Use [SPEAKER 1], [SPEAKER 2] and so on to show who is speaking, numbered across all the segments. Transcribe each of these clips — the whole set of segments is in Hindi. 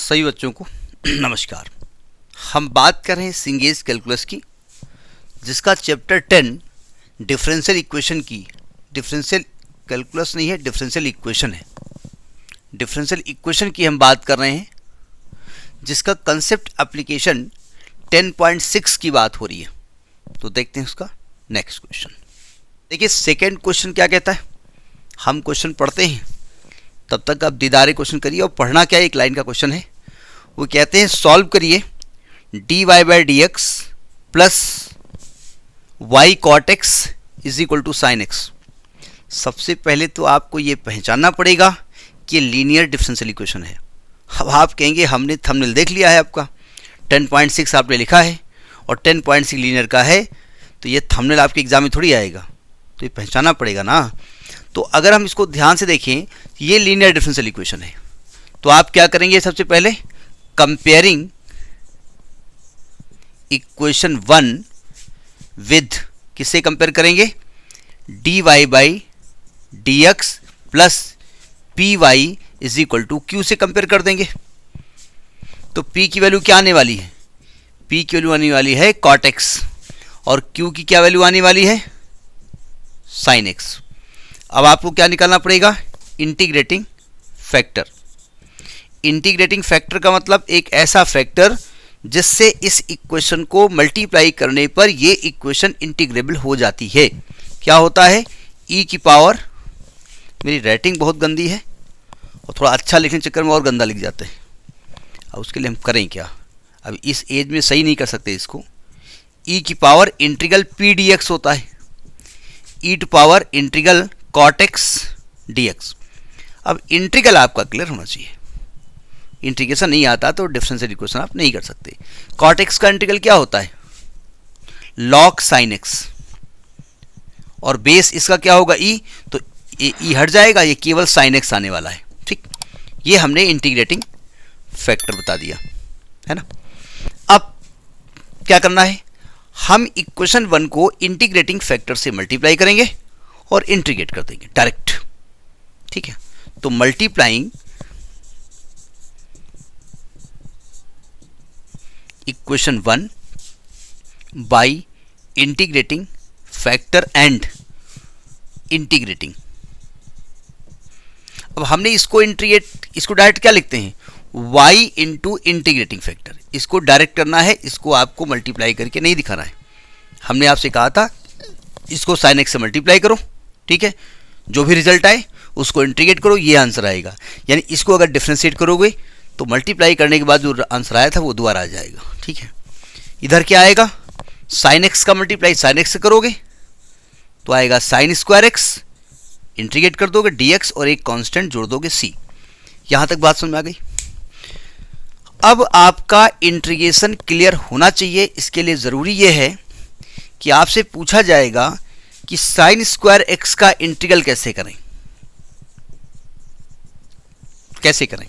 [SPEAKER 1] सभी बच्चों को नमस्कार। हम बात कर रहे हैं सिंगेज कैलकुलस की, जिसका चैप्टर 10 डिफरेंशियल इक्वेशन की, डिफरेंशियल कैलकुलस नहीं है, डिफरेंशियल इक्वेशन है। डिफरेंशियल इक्वेशन की हम बात कर रहे हैं, जिसका कंसेप्ट एप्लीकेशन 10.6 की बात हो रही है। तो देखते हैं उसका नेक्स्ट क्वेश्चन। देखिए सेकेंड क्वेश्चन क्या कहता है। हम क्वेश्चन पढ़ते हैं, तब तक आप दीदारे क्वेश्चन करिए। और पढ़ना क्या है, एक लाइन का क्वेश्चन है। वो कहते हैं सॉल्व करिए dy by D X plus Y cot X is equal to sine X. सबसे पहले तो आपको ये पहचानना पड़ेगा कि लीनियर डिफरेंशियल इक्वेशन है। अब आप कहेंगे हमने थंबनेल देख लिया है, आपका 10.6 आपने लिखा है और 10.6 लीनियर का है, तो ये थंबनेल आपके एग्जाम में थोड़ी आएगा, तो ये पहचानना पड़ेगा ना। तो अगर हम इसको ध्यान से देखें, ये लीनियर डिफरेंशियल इक्वेशन है। तो आप क्या करेंगे, सबसे पहले कंपेयरिंग इक्वेशन 1 विद, किससे कंपेयर करेंगे, dy by D X plus P Y is equal to Q से कंपेयर कर देंगे। तो p की वैल्यू क्या आने वाली है, p की वैल्यू आने वाली है cot x और q की क्या वैल्यू आने वाली है sin x। अब आपको क्या निकालना पड़ेगा, इंटीग्रेटिंग फैक्टर। इंटीग्रेटिंग फैक्टर का मतलब एक ऐसा फैक्टर जिससे इस इक्वेशन को मल्टीप्लाई करने पर ये इक्वेशन इंटीग्रेबल हो जाती है। क्या होता है, e की पावर, मेरी राइटिंग बहुत गंदी है और थोड़ा अच्छा लिखने के चक्कर में और गंदा लिख जाते हैं। अब उसके लिए हम करें क्या, अब इस एज में सही नहीं कर सकते इसको। e की power integral P D X होता है, e to power integral cot x dx। अब इंटीग्रल आपका क्लियर होना चाहिए। इंटीग्रेशन नहीं आता तो डिफरेंशियल इक्वेशन आप नहीं कर सकते। cot x का इंटीग्रल क्या होता है, log sin x, और बेस इसका क्या होगा e, तो e हट जाएगा, ये केवल sin x आने वाला है। ठीक, ये हमने इंटीग्रेटिंग फैक्टर बता दिया है ना। अब क्या करना है, हम इक्वेशन 1 को इंटीग्रेटिंग फैक्टर से मल्टीप्लाई करेंगे और इंटीग्रेट कर देंगे डायरेक्ट। ठीक है, तो multiplying equation 1 by integrating factor and integrating. अब हमने इसको इसको डायरेक्ट क्या लिखते हैं, y इंटू इंटीग्रेटिंग फैक्टर। इसको डायरेक्ट करना है, इसको आपको मल्टीप्लाई करके नहीं दिखाना है। हमने आपसे कहा था इसको sin x से मल्टीप्लाई करो, ठीक है, जो भी रिजल्ट आए उसको इंटीग्रेट करो, ये आंसर आएगा। यानी इसको अगर डिफरेंशिएट करोगे तो मल्टीप्लाई करने के बाद जो आंसर आया था वो दोबारा आ जाएगा। ठीक है, इधर क्या आएगा, sin x का मल्टीप्लाई sin x से करोगे तो आएगा sin स्क्वायर x, इंटीग्रेट कर दोगे dx और एक कांस्टेंट जोड़ दोगे c। यहां तक बात समझ में आ गई। अब आपका इंटीग्रेशन क्लियर होना चाहिए। इसके लिए ज़रूरी ये है कि आपसे पूछा जाएगा कि sin स्क्वायर x का इंटीग्रल कैसे करें, कैसे करें।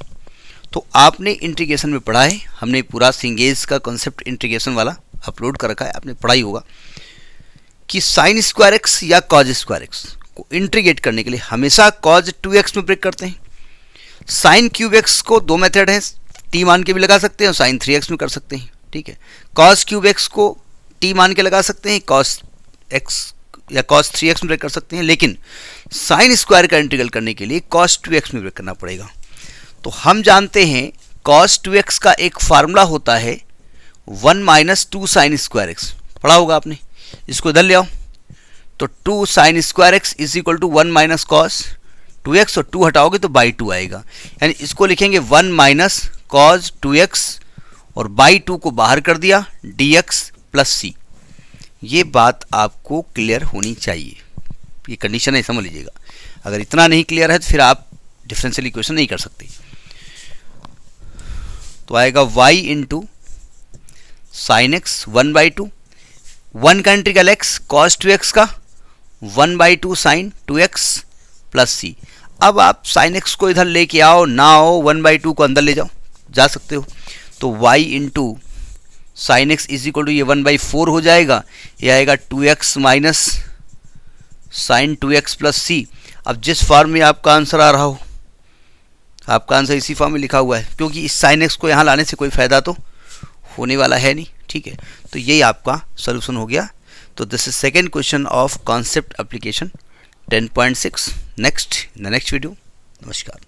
[SPEAKER 1] तो आपने इंटीग्रेशन में पढ़ा है, हमने पूरा सिंगेज का कॉन्सेप्ट इंटीग्रेशन वाला अपलोड कर रखा है, आपने पढ़ा ही होगा कि sin स्क्वायर x या cos स्क्वायर x को इंटीग्रेट करने के लिए हमेशा cos 2x में ब्रेक करते हैं। sin क्यूब x को दो मेथड हैं, t मान के भी लगा सकते हैं और sin 3x में कर सकते हैं। ठीक है, cos क्यूब x को t मान के लगा सकते हैं, cos x या cos 3x में ब्रेक कर सकते हैं, लेकिन sin स्क्वायर का इंटीग्रल करने के लिए cos 2x में ब्रेक करना पड़ेगा। तो हम जानते हैं cos 2x का एक फार्मूला होता है 1 माइनस 2 sin स्क्वायर x, पढ़ा होगा आपने। इसको इधर ले आओ, तो 2 sin square x is equal to 1 minus cos 2x, और 2 हटाओगे तो बाई 2 आएगा। यानी इसको लिखेंगे 1 माइनस cos 2x और बाई 2 को बाहर कर दिया dx प्लस c। ये बात आपको क्लियर होनी चाहिए, ये कंडीशन है, समझ लीजिएगा। अगर इतना नहीं क्लियर है तो फिर आप डिफरेंशियल इक्वेशन नहीं कर सकते। तो आएगा y इंटू साइन एक्स 1/2, 1 का इंटीग्रल x cos 2x का 1/2 sin 2x प्लस c। अब आप sin x को इधर लेके आओ ना आओ, 1/2 को अंदर ले जाओ, जा सकते हो। तो y into sine X is equal to ये 1/4 हो जाएगा, ये आएगा 2x minus sign 2x plus c। अब जिस फॉर्म में आपका आंसर आ रहा हो आपका आंसर इसी फॉर्म में लिखा हुआ है, क्योंकि इस sin x को यहाँ लाने से कोई फ़ायदा तो होने वाला है नहीं, ठीक है। तो यही आपका सोल्यूशन हो गया। तो this is second question of concept application 10.6। Next in the next video. नमस्कार।